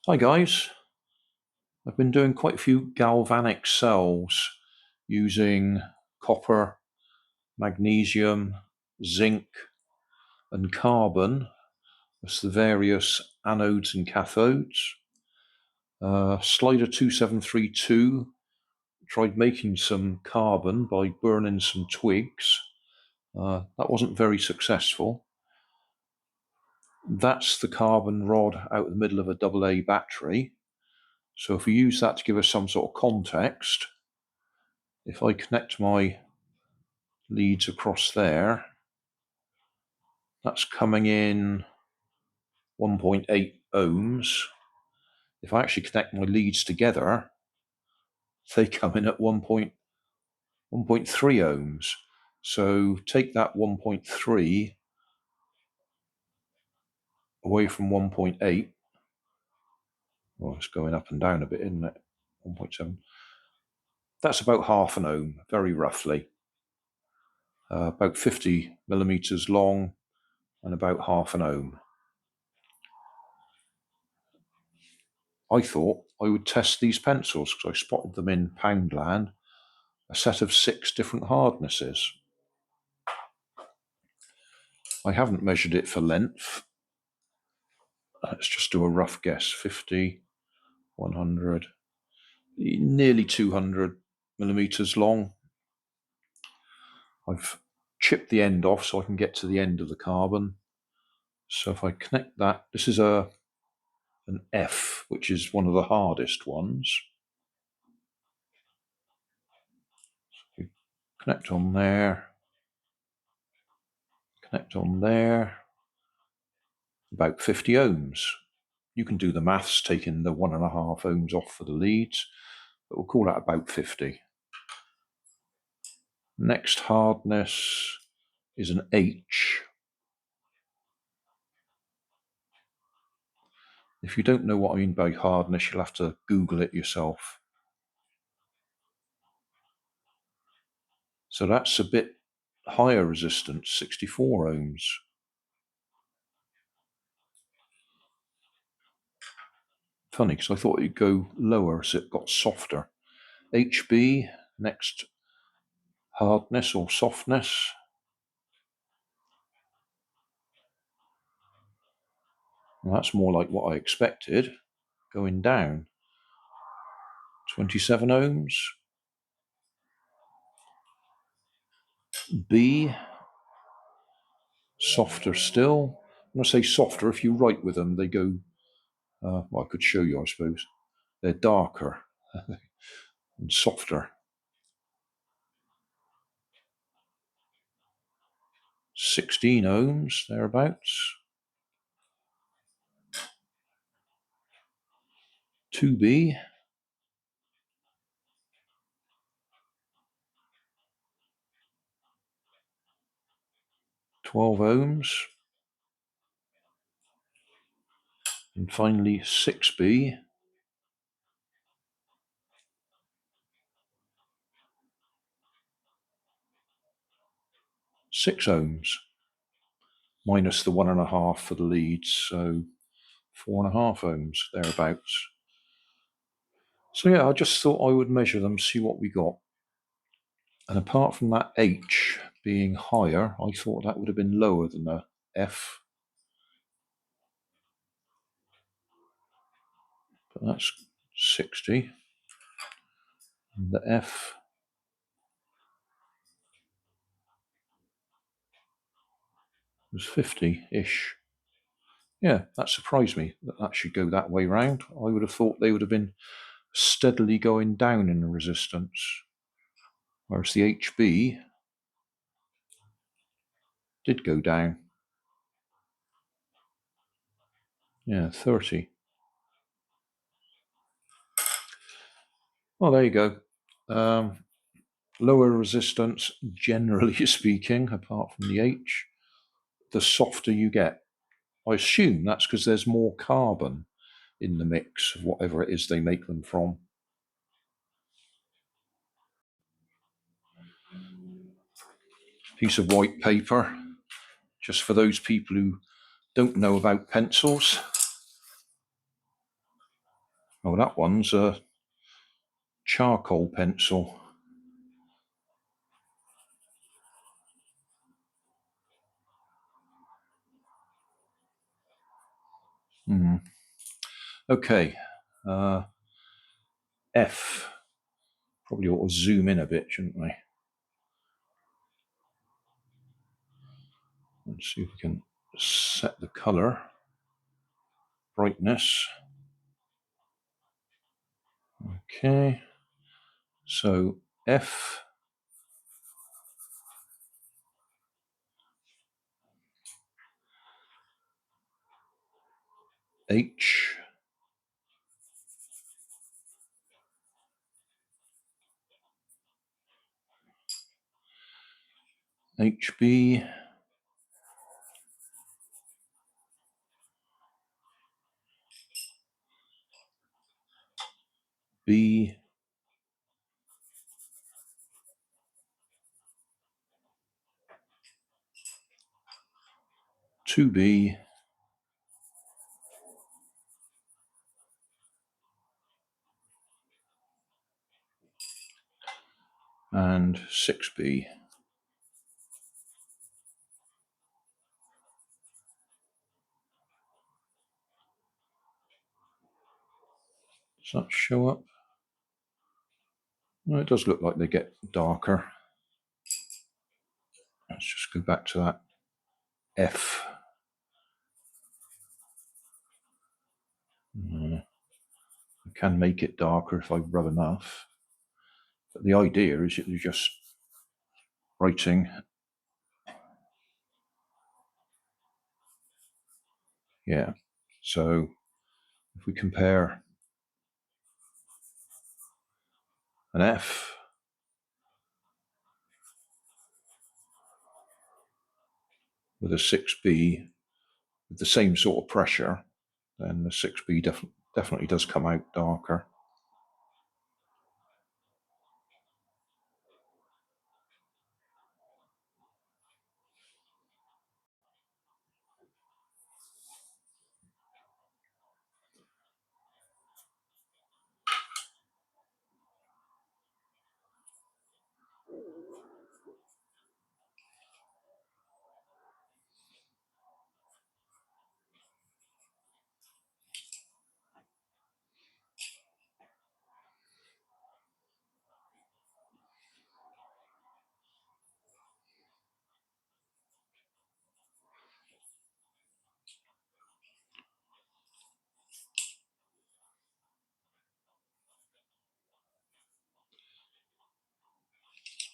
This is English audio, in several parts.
Hi guys, I've been doing quite a few galvanic cells using copper, magnesium, zinc and carbon as the various anodes and cathodes. Slider 2732 tried making some carbon by burning some twigs. That wasn't very successful. That's the carbon rod out the middle of a AA battery. So if we use that to give us some sort of context, if I connect my leads across there, that's coming in 1.8 ohms. If I actually connect my leads together, they come in at 1.3 ohms. So take that 1.3 away from 1.8. Well, it's going up and down a bit, isn't it? 1.7. That's about half an ohm, very roughly. About 50 millimeters long and about half an ohm. I thought I would test these pencils because I spotted them in Poundland, a set of 6 different hardnesses. I haven't measured it for length. Let's just do a rough guess. 50, 100, nearly 200 millimeters long. I've chipped the end off so I can get to the end of the carbon. So if I connect that, this is an F, which is one of the hardest ones. So connect on there, connect on there, about 50 ohms. You can do the maths, taking the 1.5 ohms off for the leads, but we'll call that about 50. Next hardness is an H. If you don't know what I mean by hardness, you'll have to Google it yourself. So that's a bit higher resistance, 64 ohms. Funny, because I thought it'd go lower as it got softer. HB, next hardness or softness. Well, that's more like what I expected, going down. 27 ohms. B, softer still. When I say softer, if you write with them, they go, well, I could show you, I suppose. They're darker and softer. 16 ohms, thereabouts. 2B. 12 ohms. And finally 6B. 6 ohms. Minus the 1.5 for the leads, so 4.5 ohms, thereabouts. So yeah, I just thought I would measure them, see what we got. And apart from that H being higher, I thought that would have been lower than a F. But that's 60. And the F was 50-ish. Yeah, that surprised me that should go that way round. I would have thought they would have been steadily going down in the resistance. Whereas the HB did go down. Yeah, 30. Well, there you go. Lower resistance, generally speaking, apart from the H, the softer you get. I assume that's because there's more carbon in the mix of whatever it is they make them from. Piece of white paper, just for those people who don't know about pencils. Oh, that one's a charcoal pencil. Okay, F. Probably ought to zoom in a bit, shouldn't we? Let's see if we can set the colour, brightness. Okay, so F. H. HB. B. 2B. And 6B. Does that show up? Well, it does look like they get darker. Let's just go back to that F. I can make it darker if I rub enough. But the idea is you're just writing. Yeah. So if we compare an F with a 6B with the same sort of pressure, then the 6B definitely does come out darker.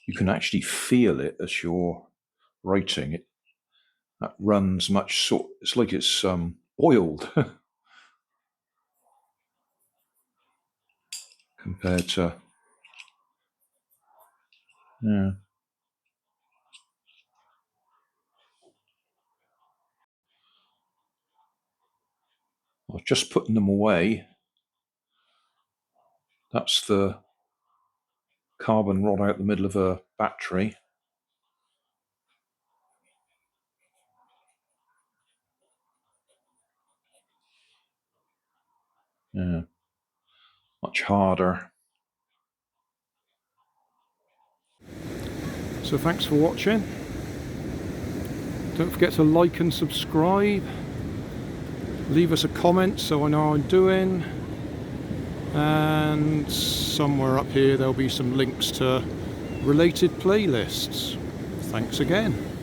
You can actually feel it as you're writing it. That runs much it's like it's oiled compared to, yeah. I was just putting them away. That's the carbon rod out the middle of a battery. Yeah, much harder. So thanks for watching. Don't forget to like and subscribe. Leave us a comment so I know how I'm doing. And somewhere up here there'll be some links to related playlists. Thanks again.